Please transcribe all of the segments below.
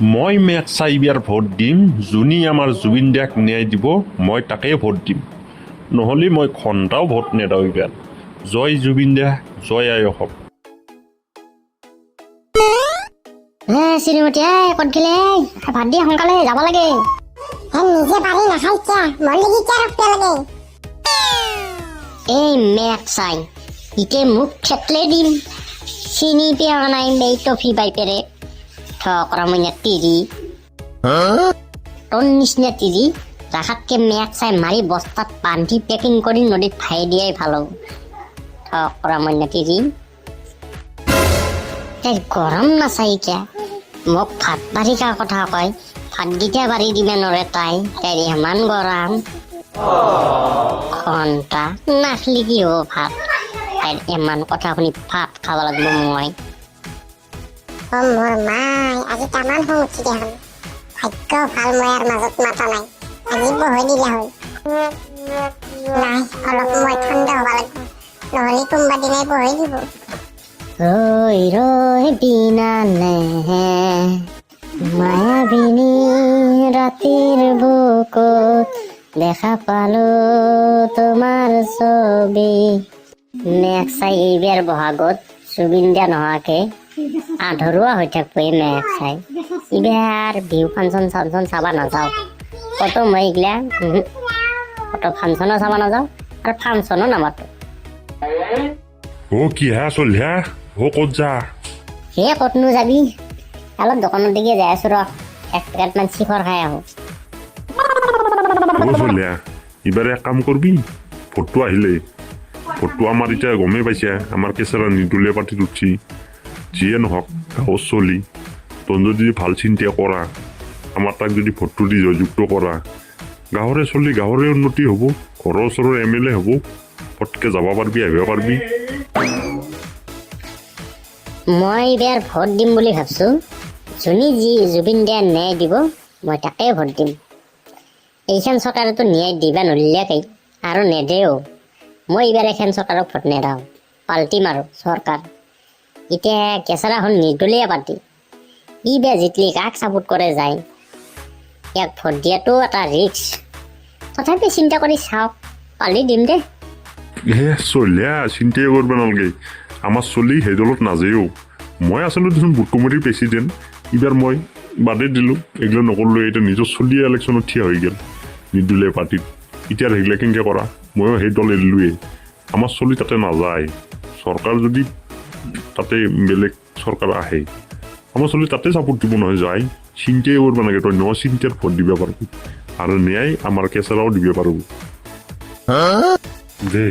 মই মেঘ চাইবিয়াৰ ভোট দিম যোনী আমাৰ জুবিন দাক ন্যায় দিব মই তাকেই ভোট দিম নহ'লে মই ঘণ্টাও ভোট নেদাওঁ এইবাৰ জয় জুবিন দা জয় আই অসম চিনেমতি ক'ত গেলে ভাত দিয়া সোনকালে যাব লাগে নিজে পাৰি নাখাই কিয়া মোৰ লাগি কিয়া ৰখিব লাগে এই মেঘ চাই ইতে মোক খেতলে দিম চিনি পেয়া নাই এই টফি বাই পেৰে ঠকৰা মইনা তিৰি তোৰ নিচিনা তিৰি ৰাখাতকে মেঘ চাই মাৰি বস্তাত বান্ধি পেকিং কৰি নদীত ভাই দিয়াই ভাল হ'ব ঠকৰা মইনা তিৰি তাই গৰম নাচাই কিয়া মোক ভাত বাঢ়িকা কথা কয় ভাতকেইটা বাঢ়ি দিবে নৰে তাই তাইৰ ইমান গৰম ঘণ্টা নাখলি কি হ'ব ভাত তাইৰ ইমান কথা শুনি ভাত খাব লাগিব মই মোৰ মাই আজি তামান খং উঠি দেখোন ভাগ্য ভাল মই আৰু মাজত মাতা নাই আজি বহৈ দিলে হ'ল নাই অলপ মই ঠাণ্ডা হ'ব লাগিব নহ'লে কোনোবা দিনাই বহৈ দিব ৰৈ ৰৈ বিনালে মায়াবিনী ৰাতিৰ বুকুত দেখা পালো তোমাৰ ছবি মেঘ চাই এইবাৰ বহাগত জুবিন দা নোহোৱাকে আধৰুৱা হৈ থাকিব এই মেঘ চাই এইবাৰ বিহু ফাংচন চাংচন চাব নাযাওঁ কত মই এইগিলা কত ফাংচনো চাব নাযাওঁ আৰু ফাংচনো নামাতো কি হা চলি হা ক'ত যা হে ক'তনো যাবি অলপ দোকানৰ দিকে যাই আছো ৰ এক পেকেটমান চিখৰ খাই আহোঁ চলিয়া এইবাৰ এক কাম কৰবি ভোটটো আহিলে ভোটটো আমাৰ এতিয়া গমেই পাইছে আমাৰ কেঁচৰা নিৰ্দলীয় পাৰ্টিত উঠছি যিয়ে নহওক গাঁৱৰ চলি তই যদি ভাল চিন্তা কৰা আমাৰ তাক যদি ভোটটো দি জয়যুক্ত কৰা গাঁৱৰে চলি গাঁৱৰে উন্নতি হ'ব ঘৰৰ ওচৰৰ MLA হ'ব পটকৈ যাব পাৰিবি আহিব পাৰিবি মই এইবাৰ ভোট দিম বুলি ভাবছো যোনে যি জুবিন দাই ন্যায় দিব মই তাকে ভোট দিম এইখন চৰকাৰেতো ন্যায় দিবা নলিয়াকেই আৰু নেদেও মই এইবাৰ এখন চৰকাৰক ভোট নেদাওঁ পাল্টি মাৰো চৰকাৰ এতিয়া কেঁচৰা হ'ল নিৰ্দলীয় পাৰ্টি ই বে জিতলি কাক ছাপোৰ্ট কৰে যায় ইয়াক ভোট দিয়াটো এটা ৰিস্ক তথাপি চিন্তা কৰি চাওক পালি দিম দে চলিয়া চিন্তাই কৰিব নালাগে আমাৰ চলি সেই দলত নাযায়ও মই আছিলোঁ দেচোন বুট কমিটিৰ প্ৰেচিডেণ্ট এইবাৰ মই বাদেই দিলোঁ এইগিলা নকৰিলোঁ এতিয়া নিজৰ চলি ইলেকশ্যনত থিয় হৈ গ'ল নিৰ্দলীয় পাৰ্টিত এতিয়া সেইগিলা কেনেকৈ কৰা ময়ো সেই দল এৰিলোৱেই আমাৰ চলি তাতে নাযায় চৰকাৰ যদি তাতে বেলেগ চৰকাৰ আহে আমাৰ চলি তাতে ছাপোৰ্ট দিব নহয় যায় চিন্তাই কৰিব নালাগে তই ন চিন্তাত ভোট দিব পাৰিবি আৰু ন্যায় আমাৰ কেঁচৰাও দিব পাৰিব দে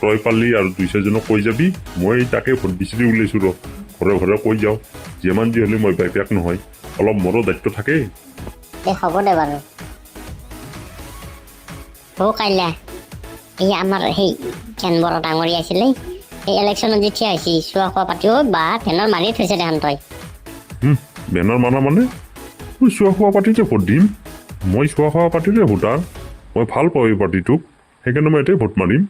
তই পালি আৰু 2-4জনক কৈ যাবি মই তাকে ভোট বিচাৰি ওলাইছোঁ ৰ ঘৰে ঘৰে কৈ যাওঁ যিমান যি হ'লে মই বাইপাক নহয় অলপ মোৰো দায়িত্ব থাকে হ'ব দে বাৰু কাইলে এই আমাৰ সেই কেন বৰ ডাঙৰি আছিলে এই ইলেকশ্যনত যেতিয়া আহিছে চোৱা খোৱা পাতিও বা ফেনৰ মাৰি থৈছে দেখান তই বেনাৰ মাৰা মানে মই চোৱা খোৱা পাৰ্টিতে ভোট দিম মই চোৱা খোৱা পাৰ্টিতে ভোটাৰ মই ভাল পাওঁ এই পাৰ্টিটোক সেইকাৰণে মই এটাই ভোট মাৰিম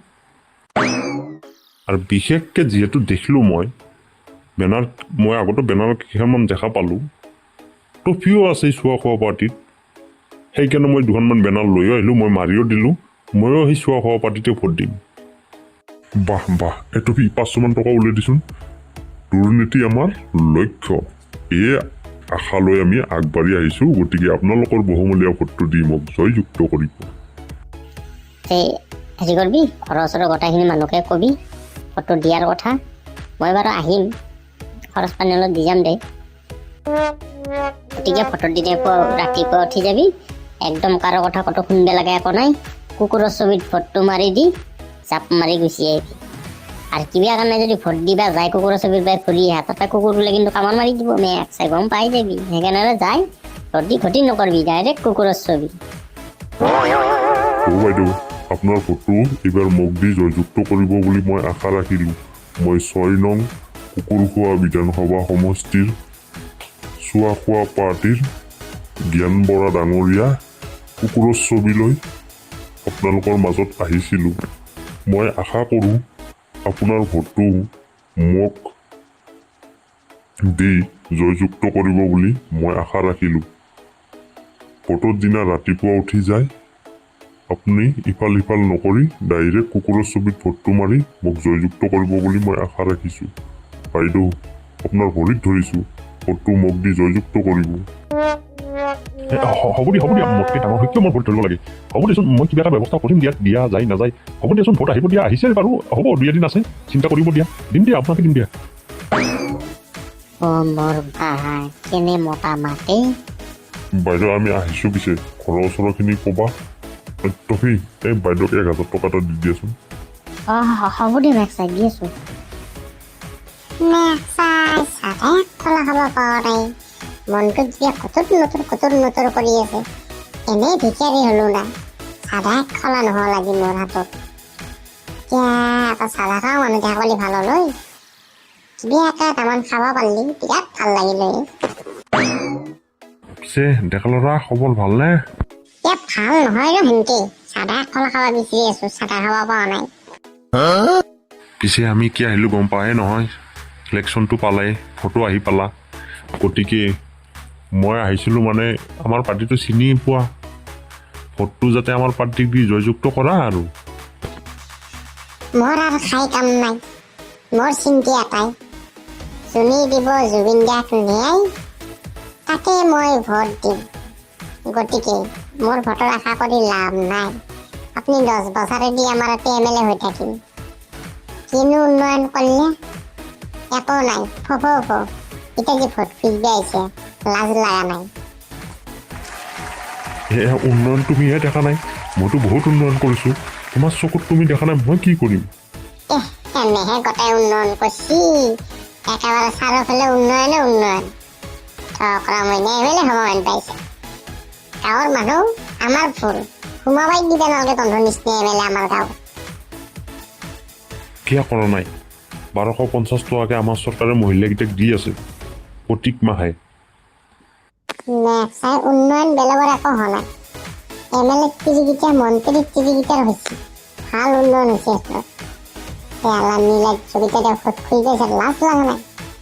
আৰু বিশেষকৈ যিহেতু দেখিলোঁ মই আগতে বেনাৰ কেইখনমান দেখা পালোঁ ট্ৰফিও আছে চোৱা খোৱা পাৰ্টিত সেইকাৰণে মই দুখনমান বেনাৰ লৈও আহিলোঁ মই মাৰিও দিলোঁ ময়ো সেই চোৱা খোৱা পাৰ্টিতে ভোট দিম বাহ বাহ এই ট্ৰফি 500মান টকা উলিয়াই দিছোন দুৰ্নীতি আমাৰ লক্ষ্য এই আশা লৈ আমি আগবাঢ়ি আহিছোঁ গতিকে আপোনালোকৰ বহুমূলীয়া ভোটটো দি মোক জয়যুক্ত কৰিব হেৰি কৰিবি ঘৰৰ ওচৰৰ গোটেইখিনি মানুহকে কবি ফটো দিয়াৰ কথা মই বাৰু আহিম খৰচ পানী অলপ দি যাম দে গতিকে ফটো দিনে ৰাতিপুৱা উঠি যাবি একদম কাৰো কথা কতো শুনিব লাগে একো নাই কুকুৰৰ ছবিত ফটো মাৰি দি জাপ মাৰি গুচি আহিবি আৰু কিবা কাৰণে যদি ভোট দিবা যায় কুকুৰৰ ছবিত বাই ফুৰি আহা তাতে কুকুৰ বোলে কিন্তু কামত মাৰি দিব মেঘ চাই গম পাই যাবি সেইকাৰণে যায় ৰদি ঘটি নকৰিবি ডাইৰেক্ট কুকুৰৰ ছবি বাইদেউ আপোনাৰ ভোটটো এইবাৰ মোক দি জয়যুক্ত কৰিব বুলি মই আশা ৰাখিলোঁ মই 6 নং কুকুৰখোৱা বিধানসভা সমষ্টিৰ চোৱা খোৱা পাৰ্টিৰ জ্ঞান বৰা ডাঙৰীয়া কুকুৰৰ ছবি লৈ আপোনালোকৰ মাজত আহিছিলোঁ মই আশা কৰোঁ আপোনাৰ ভোটটো মোক দি জয়যুক্ত কৰিব বুলি মই আশা ৰাখিলোঁ। ভোটৰ দিনা ৰাতিপুৱা উঠি যায় আপুনি ইফাল সিফাল নকৰি ডাইৰেক্ট কুকুৰৰ ছবিত ভোটটো মাৰি মোক জয়যুক্ত কৰিব বুলি মই আশা ৰাখিছোঁ। বাইদেউ আপোনাৰ ভৰিত ধৰিছোঁ, ভোটটো মোক দি জয়যুক্ত কৰিব। হ'ব দিয়া মোতকৈ ডাঙৰ হৈ কিয় মোৰ ভোট ধৰিব লাগে? হ'ব দেচোন, মই কিবা এটা ব্যৱস্থা কৰিম দিয়া যায় নাযায়। হ'ব দিয়াচোন, ভোট আহিব দিয়া, আহিছে বাৰু, হ'ব 2 এদিন আছে, চিন্তা কৰিব দিয়া, দিম দিয়া আপোনাকে দিম দিয়া। মোৰ ভাই কেনে মতা মাতে। বাইদেউ আমি আহিছোঁ, পিছে ঘৰৰ ওচৰৰখিনি ক'বা। টফি এই বাইদেউক 1000 টকা এটা দি দিয়াচোন। হ'ব দে মেক্সাই দি আছো। মেক্সাই চাহে খোলা খাব পৰা নাই, মনটোত যে কটৰ নতৰ কৰি আছে। এনেই ভিক্ষাৰী হলো না, চাধা খোলা নহ'ল আজি মোৰ হাতত। এতিয়া এটা চাধা খাওঁ মানুহ দেখা পালি ভাল হ'ল ঐ। কিবা এটা তামান খাব পাৰিলি বিৰাট ভাল লাগিল ঐ। পিছে ডেকা ল'ৰা খবৰ ভালনে? এ ভাল নহয় ৰ সেনকে, চাধা খোলা খাব বিচাৰি আছো, চাধা খাব পৰা নাই। পিছে আমি কি আহিলোঁ গম পায়ে নহয়, ইলেকশ্যনটো পালে, ফটো আহি পালা, গতিকে মই আহিছিলোঁ মানে আমাৰ পাৰ্টিটো চিনি পোৱা, ভোটটো যাতে আমাৰ পাৰ্টিক দি জয়যুক্ত কৰা আৰু। মোৰ আৰু খাই কাম নাই, মোৰ চিন্তা এটাই, যোনে দিব জুবিন দাক ন্যায় তাকে মই ভোট দিম। গতিকে মোৰ ভোটৰ আশা কৰি লাভ নাই। আপুনি 10 বছৰেদি আমাৰ ইয়াতে MLA হৈ থাকিম, কিনো উন্নয়ন কৰিলে? একো নাই, এতিয়া যে ভোট খুজিব আহিছে, লাজ লগা নাই। উন্নয়ন তুমিহে দেখা নাই, মইতো বহুত উন্নয়ন কৰিছোঁ, তোমাৰ চকুত তুমি দেখা নাই, মই কি কৰিম? এনেহে গোটেই উন্নয়ন কৰিছি, একেবাৰে চাৰিওফালে উন্নয়ন। মইনা MLA সমান পাইছে। গাঁৱৰ মানুহ আমাৰ ভুল, সোমাবাই দিবা নালাগে তহঁতৰ নিচিনা MLA আমাৰ গাঁৱত। কিয় কৰা নাই? 1250 টকাকৈ আমাৰ চৰকাৰে মহিলাকেইটাক দি আছে প্ৰত্যেক মাহে। নেক্সাই উন্নয়ন বেলেগৰ একো হোৱা নাই, MLA তিৰিকেইটা মন্ত্ৰীৰ তিৰিকেইটাৰ হৈছে, ভাল উন্নয়ন হৈছে। নীলাজ জড়িত ভোট খুজি গৈছে, লাজ লগা নাই।